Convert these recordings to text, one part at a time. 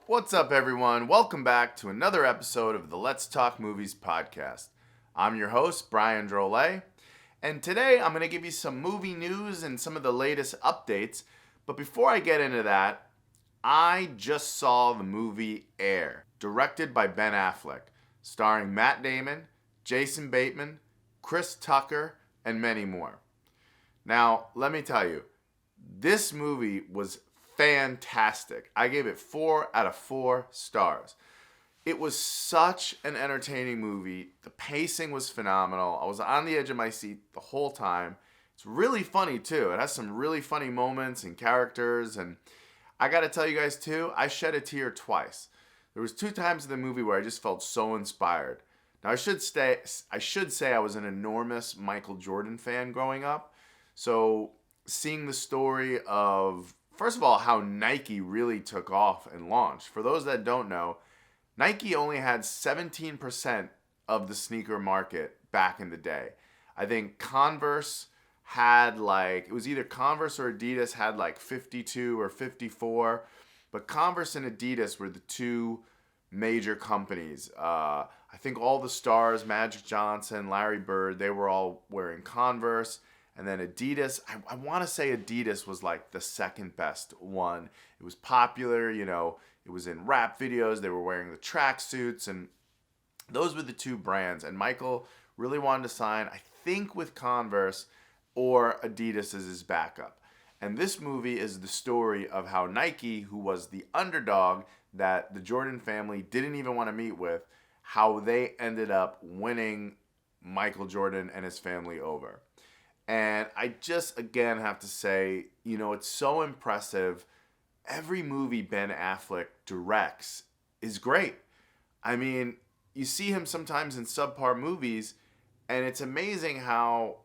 What's up, everyone? Welcome back to another episode of the Let's Talk Movies podcast. I'm your host, Brian Drolet, and today I'm going to give you some movie news and some of the latest updates. But before I get into that, I just saw the movie Air, directed by Ben Affleck, starring Matt Damon, Jason Bateman, Chris Tucker, and many more. Now, let me tell you, this movie was fantastic. I gave it 4 out of 4 stars. It was such an entertaining movie. The pacing was phenomenal. I was on the edge of my seat the whole time. It's really funny too. It has some really funny moments and characters, and I gotta tell you guys too, I shed a tear twice. There was 2 times in the movie where I just felt so inspired. Now I should say I was an enormous Michael Jordan fan growing up. So seeing the story of, first of all, how Nike really took off and launched. For those that don't know, Nike only had 17% of the sneaker market back in the day. I think Converse had it was either Converse or Adidas had 52 or 54. But Converse and Adidas were the 2 major companies. I think all the stars, Magic Johnson, Larry Bird, they were all wearing Converse. And then Adidas, I want to say Adidas was the second best one. It was popular, it was in rap videos. They were wearing the tracksuits, and those were the 2 brands. And Michael really wanted to sign, I think, with Converse or Adidas as his backup. And this movie is the story of how Nike, who was the underdog that the Jordan family didn't even want to meet with, how they ended up winning Michael Jordan and his family over. And I just, again, have to say, it's so impressive. Every movie Ben Affleck directs is great. I mean, you see him sometimes in subpar movies, and it's amazing how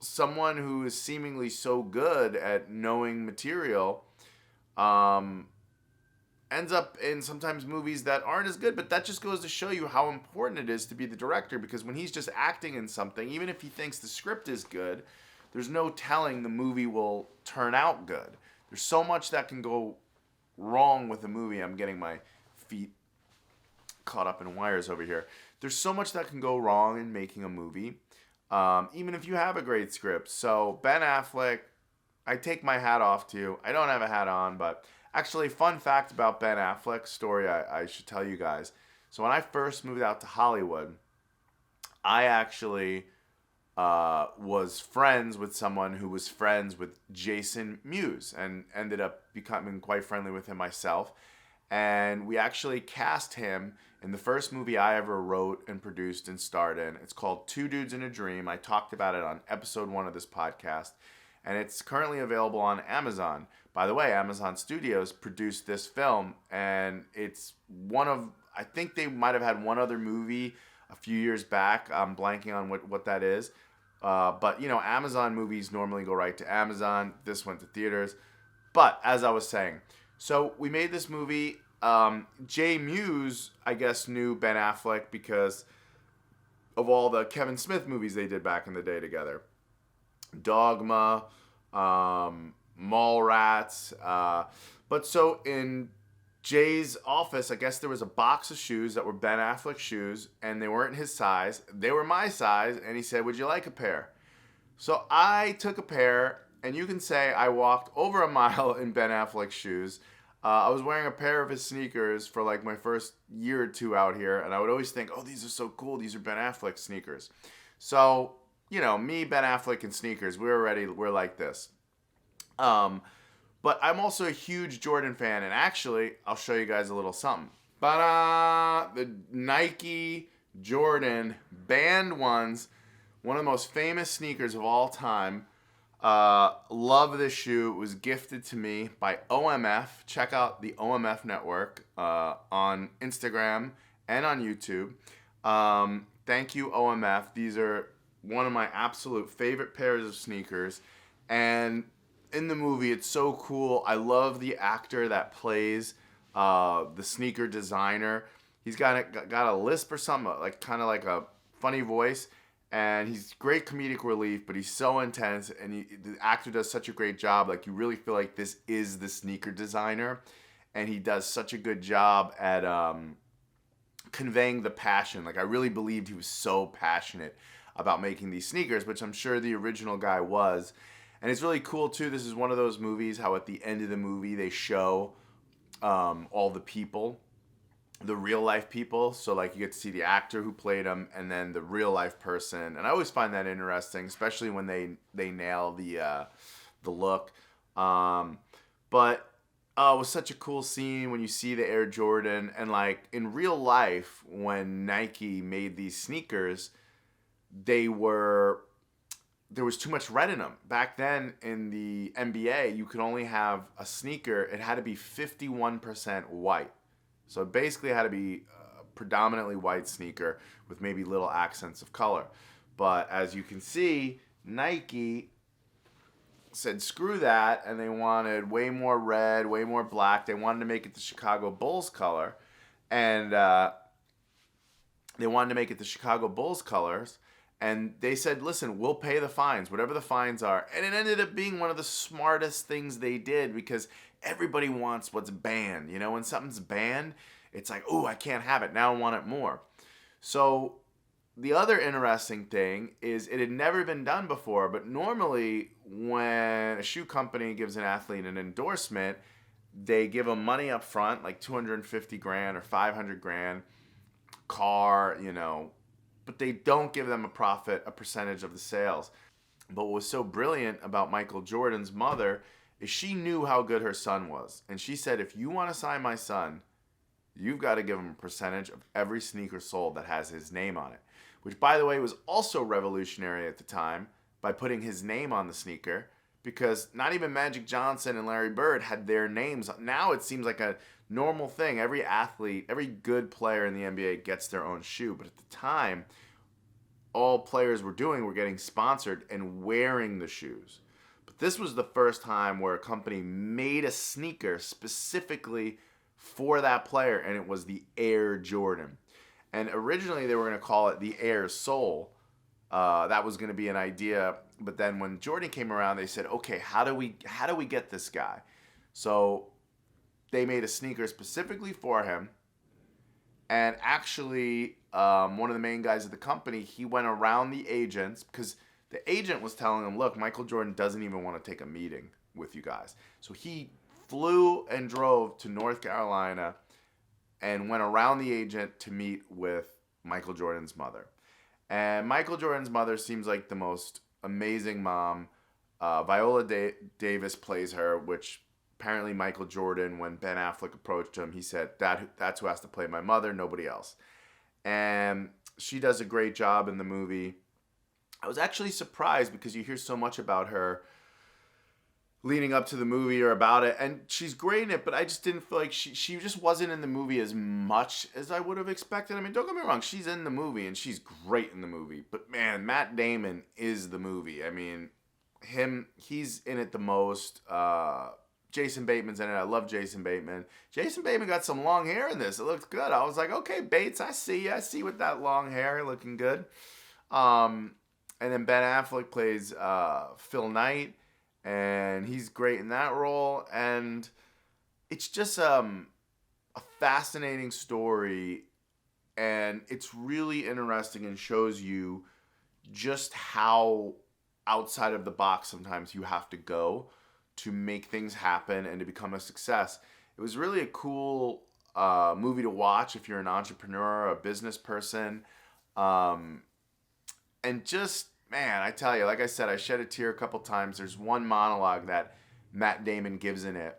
someone who is seemingly so good at knowing material ends up in sometimes movies that aren't as good. But that just goes to show you how important it is to be the director, because when he's just acting in something, even if he thinks the script is good, there's no telling the movie will turn out good. There's so much that can go wrong with a movie. I'm getting my feet caught up in wires over here. There's so much that can go wrong in making a movie, even if you have a great script. So Ben Affleck, I take my hat off to you. I don't have a hat on, but actually, fun fact about Ben Affleck's story I should tell you guys. So when I first moved out to Hollywood, I actually was friends with someone who was friends with Jason Mewes and ended up becoming quite friendly with him myself. And we actually cast him in the first movie I ever wrote and produced and starred in. It's called 2 Dudes in a Dream. I talked about it on episode 1 of this podcast. And it's currently available on Amazon. By the way, Amazon Studios produced this film. And it's I think they might have had one other movie a few years back. I'm blanking on what that is. But, Amazon movies normally go right to Amazon. This went to theaters. But, as I was saying, so we made this movie. Jay Mewes, I guess, knew Ben Affleck because of all the Kevin Smith movies they did back in the day together. Dogma, Mallrats. But so in Jay's office, I guess there was a box of shoes that were Ben Affleck shoes, and they weren't his size. They were my size, and he said, "Would you like a pair?" So I took a pair, and you can say I walked over a mile in Ben Affleck's shoes. I was wearing a pair of his sneakers for my first year or 2 out here, and I would always think, oh, these are so cool. These are Ben Affleck sneakers. So, me, Ben Affleck, and sneakers, we're like this. But I'm also a huge Jordan fan, and actually, I'll show you guys a little something. The Nike Jordan band ones, one of the most famous sneakers of all time. Love this shoe. It was gifted to me by OMF. Check out the OMF network on Instagram and on YouTube. Thank you, OMF. These are one of my absolute favorite pairs of sneakers, and in the movie, it's so cool. I love the actor that plays the sneaker designer. He's got a lisp or something, kind of like a funny voice, and he's great comedic relief, but he's so intense, and the actor does such a great job. You really feel like this is the sneaker designer, and he does such a good job at conveying the passion. Like, I really believed he was so passionate about making these sneakers, which I'm sure the original guy was. And it's really cool too. This is one of those movies how at the end of the movie they show all the people, the real life people. So like you get to see the actor who played him and then the real life person. And I always find that interesting, especially when they nail the look. But it was such a cool scene when you see the Air Jordan. And like in real life, when Nike made these sneakers, there was too much red in them. Back then in the NBA, you could only have a sneaker. It had to be 51% white. So it basically had to be a predominantly white sneaker with maybe little accents of color. But as you can see, Nike said screw that, and they wanted way more red, way more black. They wanted to make it the Chicago Bulls color. And they wanted to make it the Chicago Bulls colors. And they said, listen, we'll pay the fines, whatever the fines are. And it ended up being one of the smartest things they did because everybody wants what's banned. You know, when something's banned, it's like, oh, I can't have it. Now I want it more. So the other interesting thing is it had never been done before. But normally when a shoe company gives an athlete an endorsement, they give them money up front, like $250 grand or $500 grand, car, you know, but they don't give them a percentage of the sales. But what was so brilliant about Michael Jordan's mother is she knew how good her son was. And she said, if you want to sign my son, you've got to give him a percentage of every sneaker sold that has his name on it. Which, by the way, was also revolutionary at the time by putting his name on the sneaker, because not even Magic Johnson and Larry Bird had their names. Now it seems like a normal thing. Every athlete, every good player in the NBA gets their own shoe. But at the time, all players were doing were getting sponsored and wearing the shoes. But this was the first time where a company made a sneaker specifically for that player, and it was the Air Jordan. And originally they were going to call it the Air Soul. That was going to be an idea. But then when Jordan came around, they said, okay, how do we get this guy? So they made a sneaker specifically for him. And actually, one of the main guys at the company, he went around the agents because the agent was telling him, look, Michael Jordan doesn't even want to take a meeting with you guys. So he flew and drove to North Carolina and went around the agent to meet with Michael Jordan's mother. And Michael Jordan's mother seems like the most amazing mom. Viola Davis plays her, which apparently Michael Jordan, when Ben Affleck approached him, he said, that's who has to play my mother, nobody else. And she does a great job in the movie. I was actually surprised because you hear so much about her leading up to the movie or about it, and she's great in it, but I just didn't feel like she just wasn't in the movie as much as I would have expected. I mean, don't get me wrong, she's in the movie and she's great in the movie, but man, Matt Damon is the movie. I mean, he's in it the most. Jason Bateman's in it. I love Jason Bateman. Jason Bateman got some long hair in this. It looked good. I was like, okay, Bates, I see you. I see with that long hair looking good. And then Ben Affleck plays Phil Knight, and he's great in that role. And it's just a fascinating story, and it's really interesting and shows you just how outside of the box sometimes you have to go to make things happen and to become a success. It was really a cool movie to watch if you're an entrepreneur or a business person. And just, man, I tell you, like I said, I shed a tear a couple times. There's one monologue that Matt Damon gives in it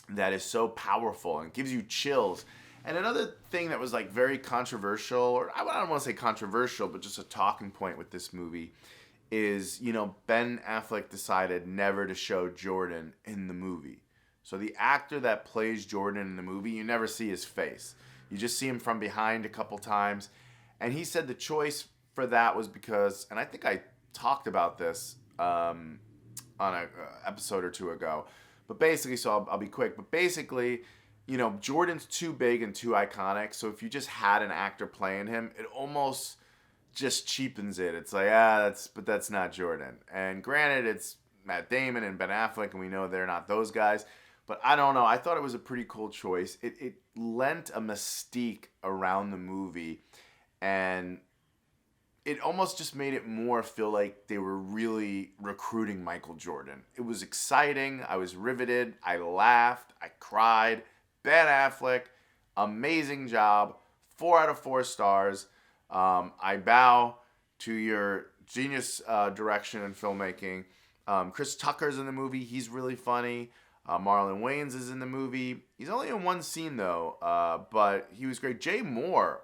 that is so powerful and gives you chills. And another thing that was like very controversial, or I don't want to say controversial, but just a talking point with this movie is, you know, Ben Affleck decided never to show Jordan in the movie. So the actor that plays Jordan in the movie, you never see his face. You just see him from behind a couple times. And he said the choice for that was because, and I think I talked about this on an episode or two ago, but basically, so I'll be quick, but basically, you know, Jordan's too big and too iconic, so if you just had an actor playing him, it almost just cheapens it. It's like, but that's not Jordan. And granted, it's Matt Damon and Ben Affleck, and we know they're not those guys, But I don't know. I thought it was a pretty cool choice. It lent a mystique around the movie, and it almost just made it more feel like they were really recruiting Michael Jordan. It was exciting. I was riveted. I laughed. I cried. Ben Affleck, amazing job. 4 out of 4 stars. I bow to your genius direction and filmmaking. Chris Tucker's in the movie. He's really funny. Marlon Wayans is in the movie. He's only in one scene, though, but he was great. Jay Moore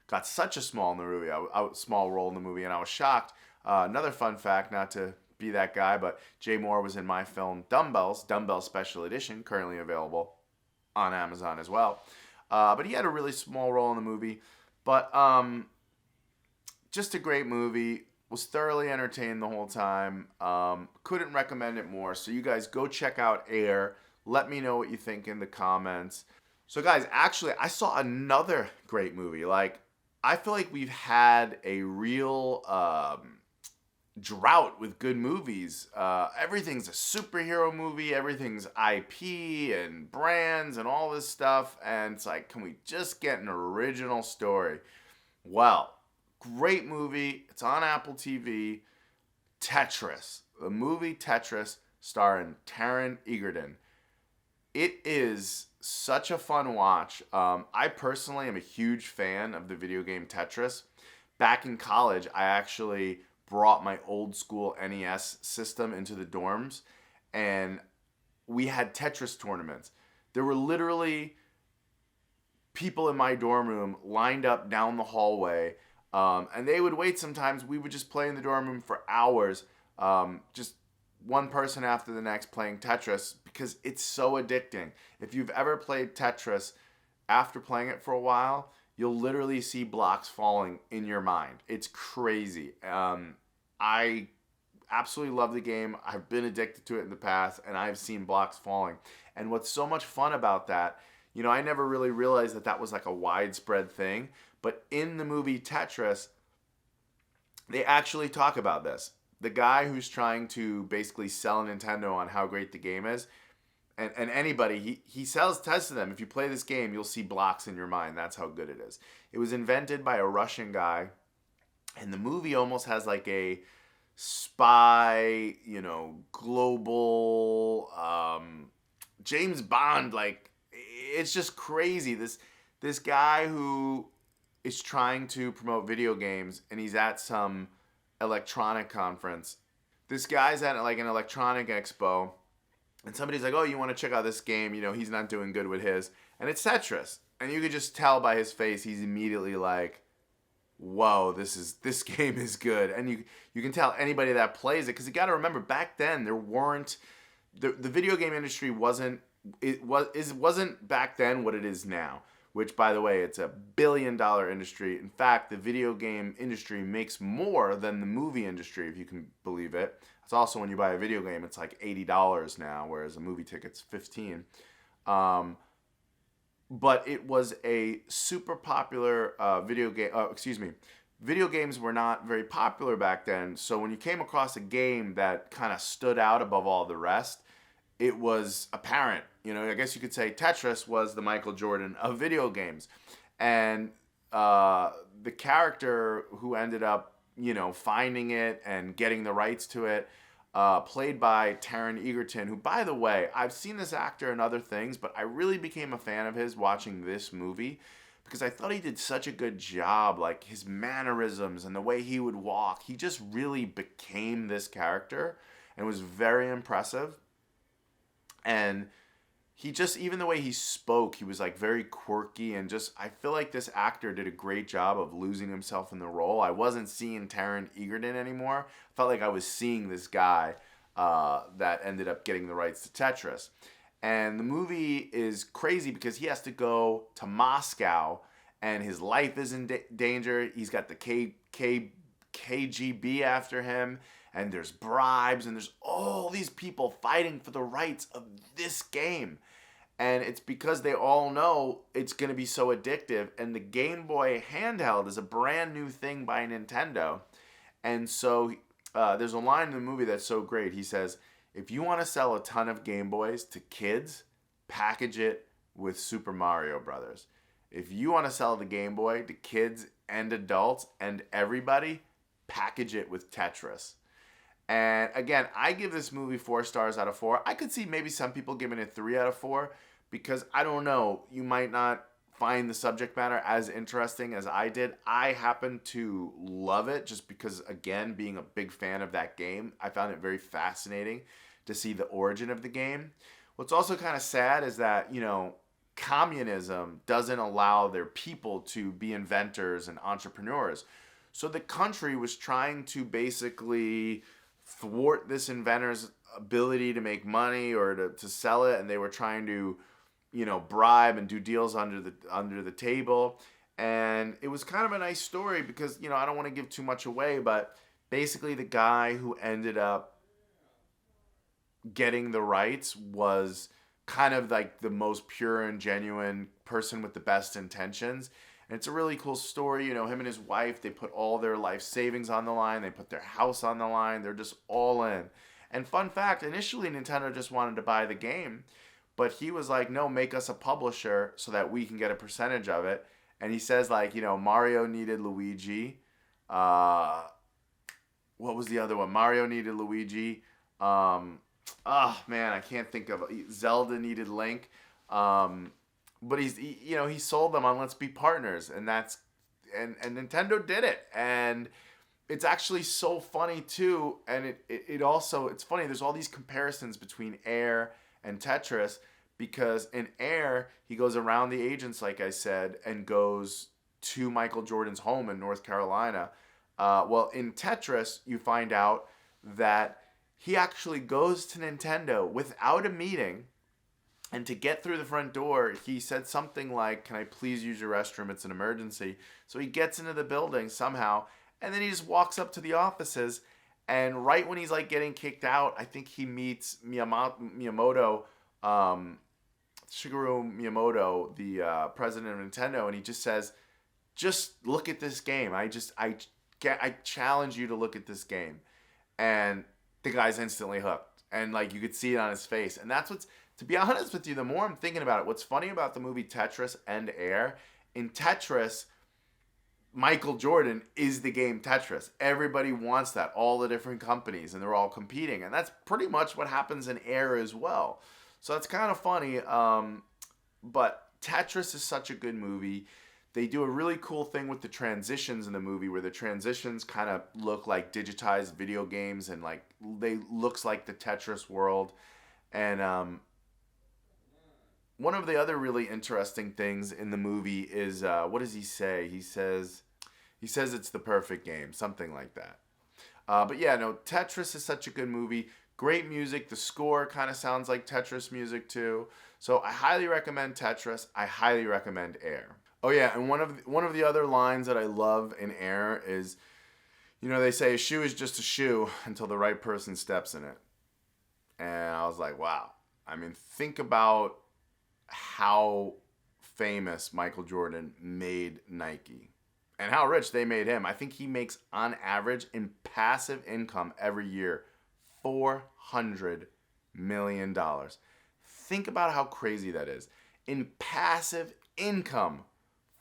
got such a small role in the movie, and I was shocked. Another fun fact, not to be that guy, but Jay Moore was in my film Dumbbell Special Edition, currently available on Amazon as well. But he had a really small role in the movie. But just a great movie. Was thoroughly entertained the whole time. Couldn't recommend it more. So you guys go check out Air. Let me know what you think in the comments. So guys, actually, I saw another great movie. Like, I feel like we've had a real drought with good movies. Everything's a superhero movie. Everything's IP and brands and all this stuff. And it's like, can we just get an original story? Well, great movie. It's on Apple TV. Tetris. The movie Tetris starring Taron Egerton. It is such a fun watch. I personally am a huge fan of the video game Tetris. Back in college, I actually brought my old school NES system into the dorms, and we had Tetris tournaments. There were literally people in my dorm room lined up down the hallway, and they would wait sometimes. We would just play in the dorm room for hours, just one person after the next playing Tetris, because it's so addicting. If you've ever played Tetris, after playing it for a while, you'll literally see blocks falling in your mind. It's crazy. I absolutely love the game. I've been addicted to it in the past, and I've seen blocks falling. And what's so much fun about that, I never really realized that was like a widespread thing. But in the movie Tetris, they actually talk about this. The guy who's trying to basically sell Nintendo on how great the game is, and anybody, he says to them, if you play this game, you'll see blocks in your mind. That's how good it is. It was invented by a Russian guy, and the movie almost has like a spy, global James Bond. Like, it's just crazy. This guy who is trying to promote video games, and he's at some electronic conference. This guy's at like an electronic expo, and somebody's like, oh, you want to check out this game? He's not doing good with his. And it's Tetris. And you could just tell by his face, he's immediately like, whoa, this game is good. And you can tell anybody that plays it, because you got to remember, back then there weren't the video game industry wasn't back then what it is now. Which, by the way, it's a billion-dollar industry. In fact, the video game industry makes more than the movie industry, if you can believe it. It's also, when you buy a video game, it's like $80 now, whereas a movie ticket's $15. But it was a super popular video game. Video games were not very popular back then. So when you came across a game that kind of stood out above all the rest, it was apparent. I guess you could say Tetris was the Michael Jordan of video games. And the character who ended up, finding it and getting the rights to it, played by Taron Egerton, who, by the way, I've seen this actor in other things, but I really became a fan of his watching this movie because I thought he did such a good job. Like, his mannerisms and the way he would walk, he just really became this character and was very impressive. And he just, even the way he spoke, he was like very quirky, and just, I feel like this actor did a great job of losing himself in the role. I wasn't seeing Taron Egerton anymore. I felt like I was seeing this guy that ended up getting the rights to Tetris. And the movie is crazy because he has to go to Moscow, and his life is in danger. He's got the KGB after him, and there's bribes, and there's all these people fighting for the rights of this game. And it's because they all know it's going to be so addictive. And the Game Boy handheld is a brand new thing by Nintendo. And so there's a line in the movie that's so great. He says, If you want to sell a ton of Game Boys to kids, package it with Super Mario Brothers. If you want to sell the Game Boy to kids and adults and everybody, package it with Tetris. And again, I give this movie 4 stars out of 4. I could see maybe some people giving it 3 out of 4 because I don't know, you might not find the subject matter as interesting as I did. I happen to love it just because, again, being a big fan of that game, I found it very fascinating to see the origin of the game. What's also kind of sad is that, communism doesn't allow their people to be inventors and entrepreneurs. So the country was trying to basically thwart this inventor's ability to make money or to sell it, and they were trying to, bribe and do deals under the table. And it was kind of a nice story because, I don't want to give too much away, but basically the guy who ended up getting the rights was kind of like the most pure and genuine person with the best intentions. And it's a really cool story. Him and his wife, they put all their life savings on the line. They put their house on the line. They're just all in. And fun fact, initially Nintendo just wanted to buy the game, but he was like, no, make us a publisher so that we can get a percentage of it. And he says Mario needed Luigi. What was the other one? Mario needed Luigi. I can't think of it. Zelda needed Link. But he sold them on let's be partners, and Nintendo did it. And it's actually so funny too, and it's funny, there's all these comparisons between Air and Tetris, because in Air, he goes around the agents, like I said, and goes to Michael Jordan's home in North Carolina. Well, in Tetris, you find out that he actually goes to Nintendo without a meeting, and to get through the front door, he said something like, "Can I please use your restroom? It's an emergency." So he gets into the building somehow, and then he just walks up to the offices, and right when he's like getting kicked out, I think he meets Miyamoto, Shigeru Miyamoto, the president of Nintendo, and he just says, "Just look at this game. I challenge you to look at this game." And the guy's instantly hooked, and you could see it on his face. And that's to be honest with you, the more I'm thinking about it, what's funny about the movie Tetris and Air, in Tetris, Michael Jordan is the game Tetris. Everybody wants that, all the different companies, and they're all competing. And that's pretty much what happens in Air as well. So that's kind of funny. But Tetris is such a good movie. They do a really cool thing with the transitions in the movie, where the transitions kind of look like digitized video games, and they looks like the Tetris world. And one of the other really interesting things in the movie is what does he say? He says it's the perfect game, something like that. But yeah, no, Tetris is such a good movie. Great music. The score kind of sounds like Tetris music too. So I highly recommend Tetris. I highly recommend Air. Oh yeah, and one of the other lines that I love in Air is, they say a shoe is just a shoe until the right person steps in it. And I was like, wow. I mean, think about how famous Michael Jordan made Nike and how rich they made him. I think he makes, on average, in passive income every year, $400 million. Think about how crazy that is. In passive income,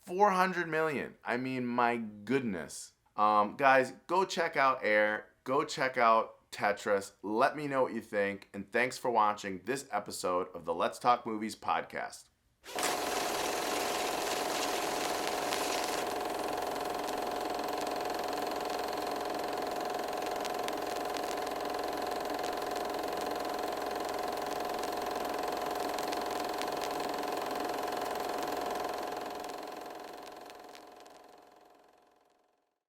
$400 million. I mean, my goodness. Guys, go check out Air. Go check out Tetris. Let me know what you think. And thanks for watching this episode of the Let's Talk Movies podcast.